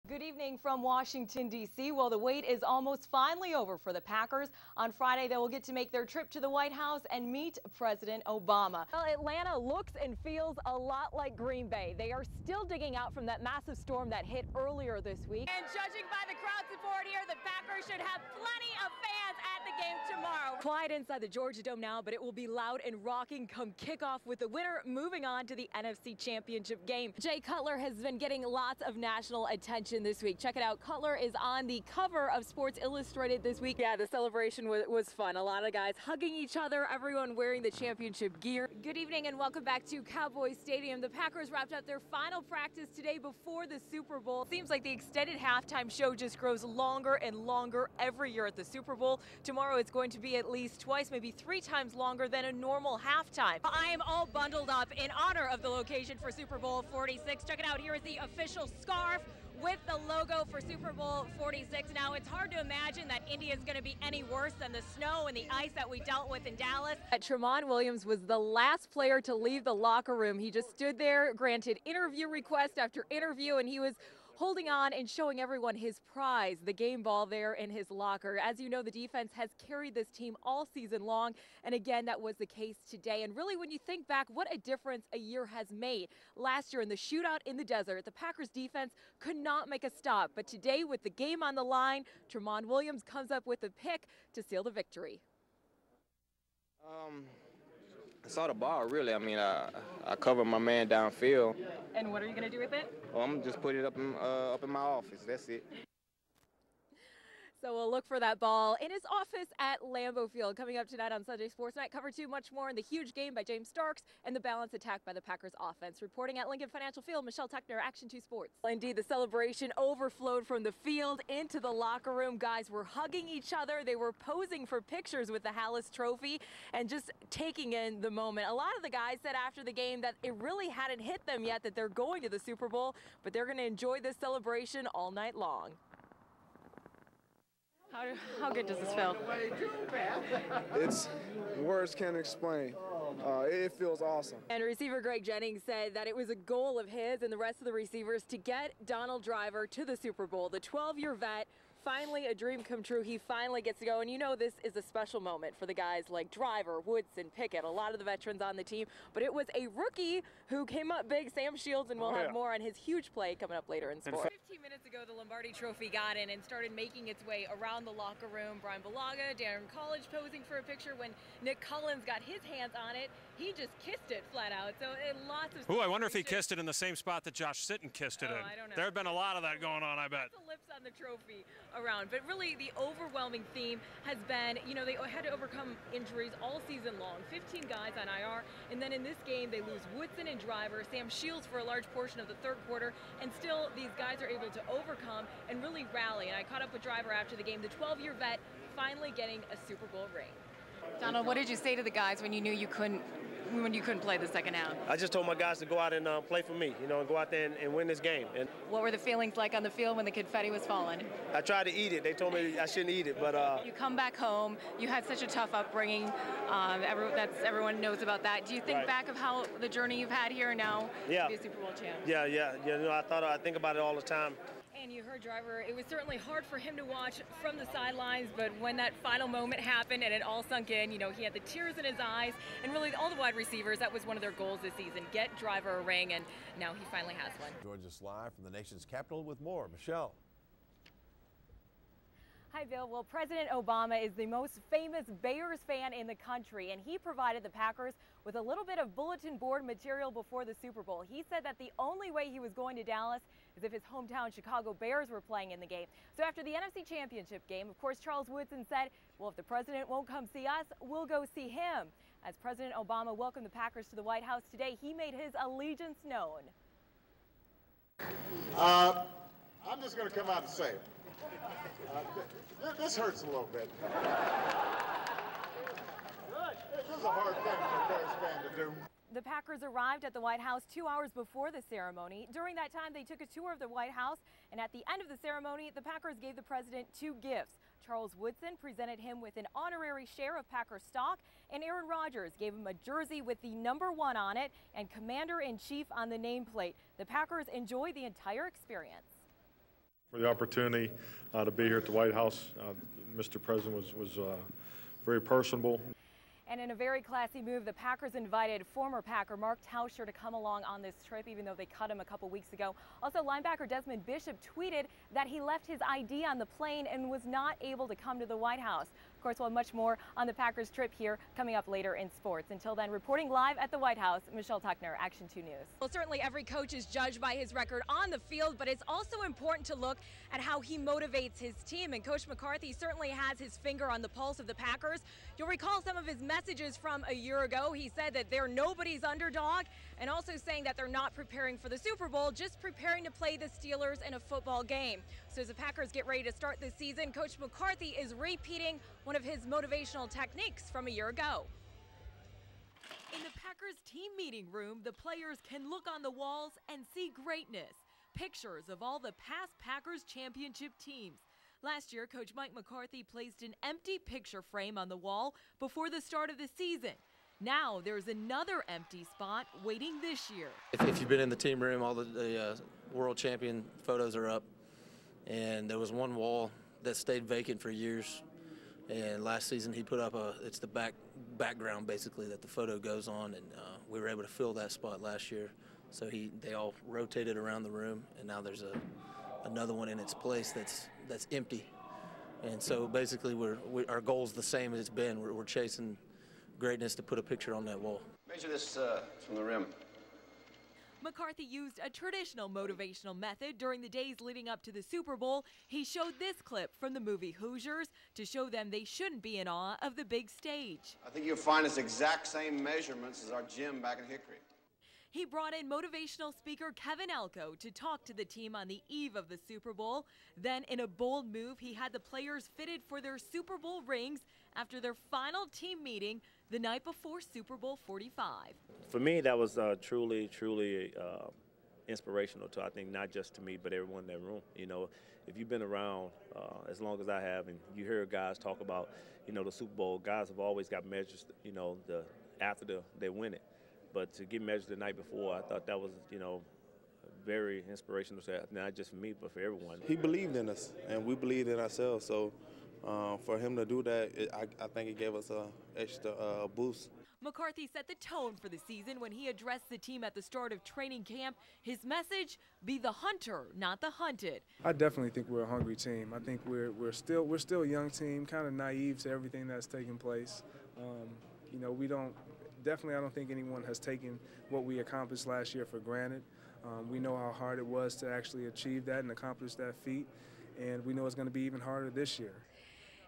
Good evening from Washington, D.C. Well, the wait is almost finally over for the Packers. On Friday, they will get to make their trip to the White House and meet President Obama. Well, Atlanta looks and feels a lot like Green Bay. They are still digging out from that massive storm that hit earlier this week. And judging by the crowd support here, the Packers should have plenty of fans at the game tomorrow. Quiet inside the Georgia Dome now, but it will be loud and rocking come kickoff with the winner moving on to the NFC Championship game. Jay Cutler has been getting lots of national attention this week. Check it out. Cutler is on the cover of Sports Illustrated this week. Yeah, the celebration was fun. A lot of guys hugging each other, everyone wearing the championship gear. Good evening and welcome back to Cowboy Stadium. The Packers wrapped up their final practice today before the Super Bowl. Seems like the extended halftime show just grows longer and longer every year at the Super Bowl. Tomorrow it's going to be at least twice, maybe 3 times longer than a normal halftime. I am all bundled up in honor of the location for Super Bowl 46. Check it out. Here is the official scarf with the logo for Super Bowl 46. Now, it's hard to imagine that Indy is going to be any worse than the snow and the ice that we dealt with in Dallas. Tramon Williams was the last player to leave the locker room. He just stood there, granted interview request after interview, and he was holding on and showing everyone his prize, the game ball there in his locker. As you know, the defense has carried this team all season long, and again, that was the case today. And really, when you think back, what a difference a year has made. Last year in the shootout in the desert, the Packers defense could not make a stop, but today with the game on the line, Tramon Williams comes up with a pick to seal the victory. I saw the ball, really. I mean, I covered my man downfield. And what are you going to do with it? Well, I'm just put it up in my office. That's it. So we'll look for that ball in his office at Lambeau Field. Coming up tonight on Sunday Sports Night, cover 2, much more in the huge game by James Starks and the balanced attack by the Packers offense. Reporting at Lincoln Financial Field, Michelle Tuckner, Action 2 Sports. Indeed, the celebration overflowed from the field into the locker room. Guys were hugging each other. They were posing for pictures with the Hallis Trophy and just taking in the moment. A lot of the guys said after the game that it really hadn't hit them yet that they're going to the Super Bowl, but they're going to enjoy this celebration all night long. How good does this feel? It's words can't explain. It feels awesome. And receiver Greg Jennings said that it was a goal of his and the rest of the receivers to get Donald Driver to the Super Bowl. The 12-year vet, finally a dream come true. He finally gets to go. And you know this is a special moment for the guys like Driver, Woodson, Pickett, a lot of the veterans on the team. But it was a rookie who came up big, Sam Shields, and we'll have more on his huge play coming up later in sport. 15 minutes ago, the Lombardi Trophy got in and started making its way around the locker room. Brian Balaga, Darren College posing for a picture. When Nick Collins got his hands on it, he just kissed it flat out. So lots of. Ooh, I wonder if he kissed it in the same spot that Josh Sitton kissed it in. I don't know. There had been a lot of that going on, I bet. The lips on the trophy around. But really, the overwhelming theme has been, you know, they had to overcome injuries all season long. 15 guys on IR. And then in this game, they lose Woodson and Driver, Sam Shields for a large portion of the third quarter. And still, these guys are able to overcome and really rally. And I caught up with Driver after the game, the 12-year vet finally getting a Super Bowl ring. Donald, what did you say to the guys when you knew you couldn't play the second half? I just told my guys to go out and play for me, you know, and go out there and win this game. And what were the feelings like on the field when the confetti was falling? I tried to eat it. They told me I shouldn't eat it, but you come back home. You had such a tough upbringing. Everyone knows about that. Do you think back of how the journey you've had here now to be a Super Bowl champ? Yeah. You know, I think about it all the time. And you heard Driver, it was certainly hard for him to watch from the sidelines, but when that final moment happened and it all sunk in, you know, he had the tears in his eyes, and really all the wide receivers, that was one of their goals this season, get Driver a ring, and now he finally has one. Georgia's live from the nation's capital with more. Michelle. Hi, Bill. Well, President Obama is the most famous Bears fan in the country, and he provided the Packers with a little bit of bulletin board material before the Super Bowl. He said that the only way he was going to Dallas is if his hometown Chicago Bears were playing in the game. So after the NFC Championship game, of course, Charles Woodson said, well, if the president won't come see us, we'll go see him. As President Obama welcomed the Packers to the White House today, he made his allegiance known. I'm just going to come out and say it. This hurts a little bit. This is a hard thing for a Bears fan to do. The Packers arrived at the White House 2 hours before the ceremony. During that time, they took a tour of the White House, and at the end of the ceremony, the Packers gave the president 2 gifts. Charles Woodson presented him with an honorary share of Packer stock, and Aaron Rodgers gave him a jersey with the #1 on it and Commander-in-Chief on the nameplate. The Packers enjoyed the entire experience. For the opportunity to be here at the White House. Mr. President was very personable. And in a very classy move, the Packers invited former Packer Mark Tauscher to come along on this trip, even though they cut him a couple weeks ago. Also, linebacker Desmond Bishop tweeted that he left his ID on the plane and was not able to come to the White House. Of course, we'll have much more on the Packers trip here coming up later in sports. Until then, reporting live at the White House, Michelle Tuckner, Action 2 News. Well, certainly every coach is judged by his record on the field, but it's also important to look at how he motivates his team. And Coach McCarthy certainly has his finger on the pulse of the Packers. You'll recall some of his messages from a year ago. He said that they're nobody's underdog, and also saying that they're not preparing for the Super Bowl, just preparing to play the Steelers in a football game. So as the Packers get ready to start this season, Coach McCarthy is repeating one of his motivational techniques from a year ago. In the Packers team meeting room, the players can look on the walls and see greatness. Pictures of all the past Packers championship teams. Last year, Coach Mike McCarthy placed an empty picture frame on the wall before the start of the season. Now there's another empty spot waiting this year. If you've been in the team room, all the world champion photos are up. And there was one wall that stayed vacant for years. And last season he put up it's the background basically that the photo goes on, and we were able to fill that spot last year. So they all rotated around the room, and now there's another one in its place that's empty. And so basically our goal's the same as it's been. We're chasing greatness to put a picture on that wall. Measure this from the rim. McCarthy used a traditional motivational method during the days leading up to the Super Bowl. He showed this clip from the movie Hoosiers to show them they shouldn't be in awe of the big stage. I think you'll find it's exact same measurements as our gym back in Hickory. He brought in motivational speaker Kevin Elko to talk to the team on the eve of the Super Bowl. Then, in a bold move, he had the players fitted for their Super Bowl rings after their final team meeting the night before Super Bowl 45. For me, that was truly inspirational to, I think, not just to me, but everyone in that room. You know, if you've been around as long as I have, and you hear guys talk about, you know, the Super Bowl, guys have always got measures, you know, after they win it. But to get measured the night before, I thought that was, you know, very inspirational, not just for me, but for everyone. He believed in us, and we believed in ourselves. So for him to do that, I think it gave us an extra boost. McCarthy set the tone for the season when he addressed the team at the start of training camp. His message, be the hunter, not the hunted. I definitely think we're a hungry team. I think we're still a young team, kind of naive to everything that's taking place. You know, I don't think anyone has taken what we accomplished last year for granted. We know how hard it was to actually achieve that and accomplish that feat, and we know it's going to be even harder this year.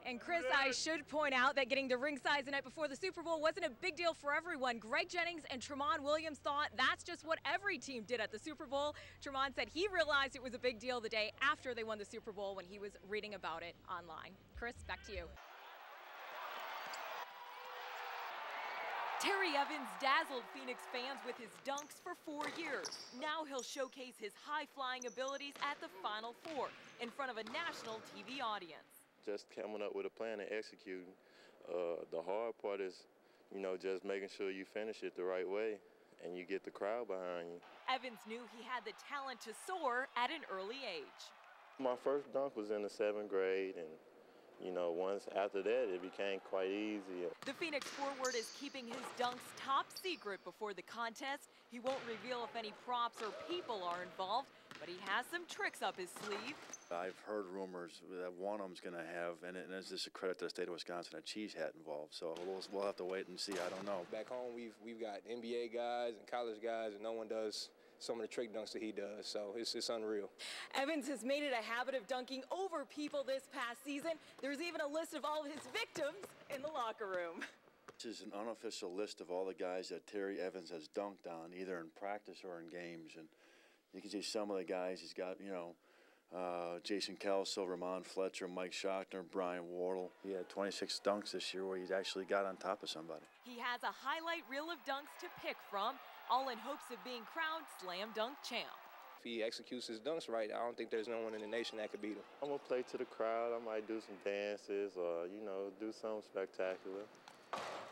And Chris, I should point out that getting the ring size the night before the Super Bowl wasn't a big deal for everyone. Greg Jennings and Tramon Williams thought that's just what every team did at the Super Bowl. Tramon said he realized it was a big deal the day after they won the Super Bowl when he was reading about it online. Chris, back to you. Terry Evans dazzled Phoenix fans with his dunks for 4 years. Now he'll showcase his high-flying abilities at the Final Four in front of a national TV audience. Just coming up with a plan and executing. The hard part is, you know, just making sure you finish it the right way and you get the crowd behind you. Evans knew he had the talent to soar at an early age. My first dunk was in the 7th grade, and you know, once after that, it became quite easy. The Phoenix forward is keeping his dunks top secret before the contest. He won't reveal if any props or people are involved, but he has some tricks up his sleeve. I've heard rumors that one of them's going to have, and it's just a credit to the state of Wisconsin, a cheese hat involved. So we'll have to wait and see. I don't know. Back home, we've got NBA guys and college guys, and no one does some of the trick dunks that he does, so it's unreal. Evans has made it a habit of dunking over people this past season. There's even a list of all of his victims in the locker room. This is an unofficial list of all the guys that Terry Evans has dunked on, either in practice or in games. And you can see some of the guys he's got, you know, Jason Kelso, Ramon Fletcher, Mike Schochner, Brian Wardle. He had 26 dunks this year where he's actually got on top of somebody. He has a highlight reel of dunks to pick from, all in hopes of being crowned slam dunk champ. If he executes his dunks right, I don't think there's no one in the nation that could beat him. I'm going to play to the crowd. I might do some dances or, you know, do something spectacular.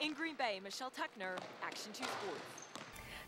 In Green Bay, Michelle Tuckner, Action 2 Sports.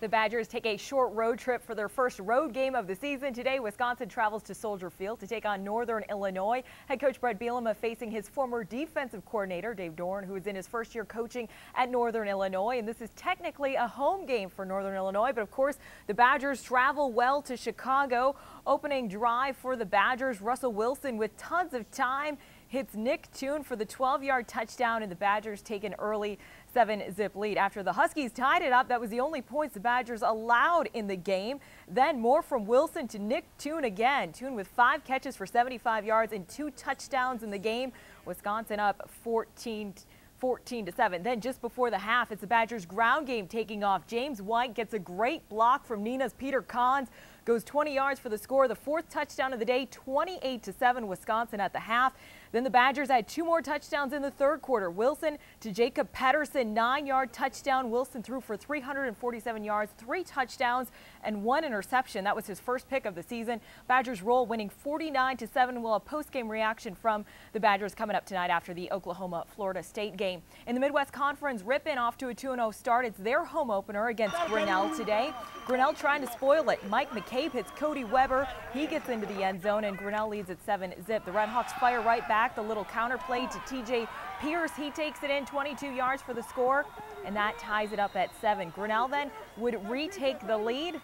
The Badgers take a short road trip for their first road game of the season. Today, Wisconsin travels to Soldier Field to take on Northern Illinois. Head coach Brett Bielema facing his former defensive coordinator, Dave Dorn, who is in his first year coaching at Northern Illinois. And this is technically a home game for Northern Illinois. But of course, the Badgers travel well to Chicago. Opening drive for the Badgers, Russell Wilson with tons of time hits Nick Toon for the 12-yard touchdown, and the Badgers take an early 7-zip lead. After the Huskies tied it up, that was the only points the Badgers allowed in the game. Then more from Wilson to Nick Toon again. Toon with 5 catches for 75 yards and 2 touchdowns in the game. Wisconsin up 14-7. Then just before the half, it's the Badgers ground game taking off. James White gets a great block from Nina's Peter Kahns, goes 20 yards for the score, the 4th touchdown of the day, 28-7 Wisconsin at the half. Then the Badgers had 2 more touchdowns in the third quarter. Wilson to Jacob Pedersen, 9-yard touchdown. Wilson threw for 347 yards, 3 touchdowns, and 1 interception. That was his first pick of the season. Badgers roll, winning 49-7. We'll have post-game reaction from the Badgers coming up tonight after the Oklahoma-Florida State game. In the Midwest Conference, Ripon off to a 2-0 start. It's their home opener against Grinnell today. Grinnell trying to spoil it. Mike McCabe hits Cody Weber. He gets into the end zone, and Grinnell leads at 7-zip. The Redhawks fire right back. The little counter play to TJ Pierce. He takes it in, 22 yards for the score, and that ties it up at 7. Grinnell then would retake the lead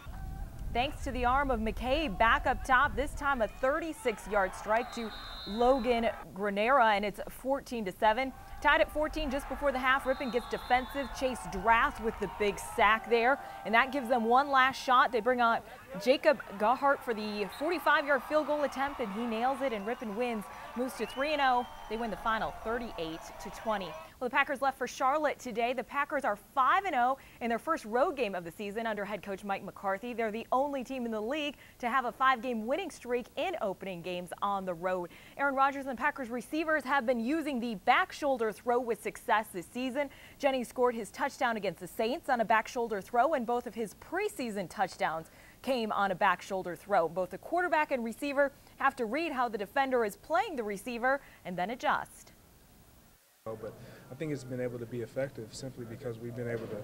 thanks to the arm of McCabe back up top. This time a 36-yard strike to Logan Granera, and it's 14-7. Tied at 14 just before the half. Ripon gets defensive. Chase Drath with the big sack there, and that gives them one last shot. They bring on Jacob Gahart for the 45-yard field goal attempt, and he nails it, and Ripon wins, moves to 3-0. They win the final 38-20. Well, the Packers left for Charlotte today. The Packers are 5-0 in their first road game of the season under head coach Mike McCarthy. They're the only team in the league to have a 5-game winning streak in opening games on the road. Aaron Rodgers and Packers receivers have been using the back shoulder throw with success this season. Jennings scored his touchdown against the Saints on a back shoulder throw, and both of his preseason touchdowns came on a back shoulder throw. Both the quarterback and receiver have to read how the defender is playing the receiver and then adjust. But I think it's been able to be effective simply because we've been able to.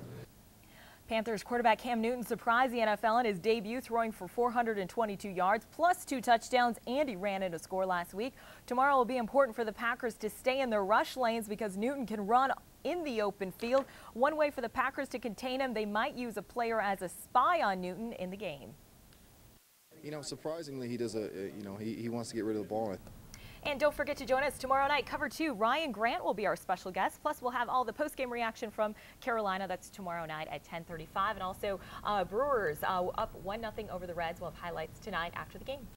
Panthers quarterback Cam Newton surprised the NFL in his debut, throwing for 422 yards plus 2 touchdowns, and he ran in a score last week. Tomorrow will be important for the Packers to stay in their rush lanes because Newton can run in the open field. One way for the Packers to contain him, they might use a player as a spy on Newton in the game. You know, surprisingly, he does he wants to get rid of the ball. And don't forget to join us tomorrow night. Cover 2, Ryan Grant will be our special guest. Plus, we'll have all the post-game reaction from Carolina. That's tomorrow night at 10:35. And also, Brewers up 1-0 over the Reds. We'll have highlights tonight after the game.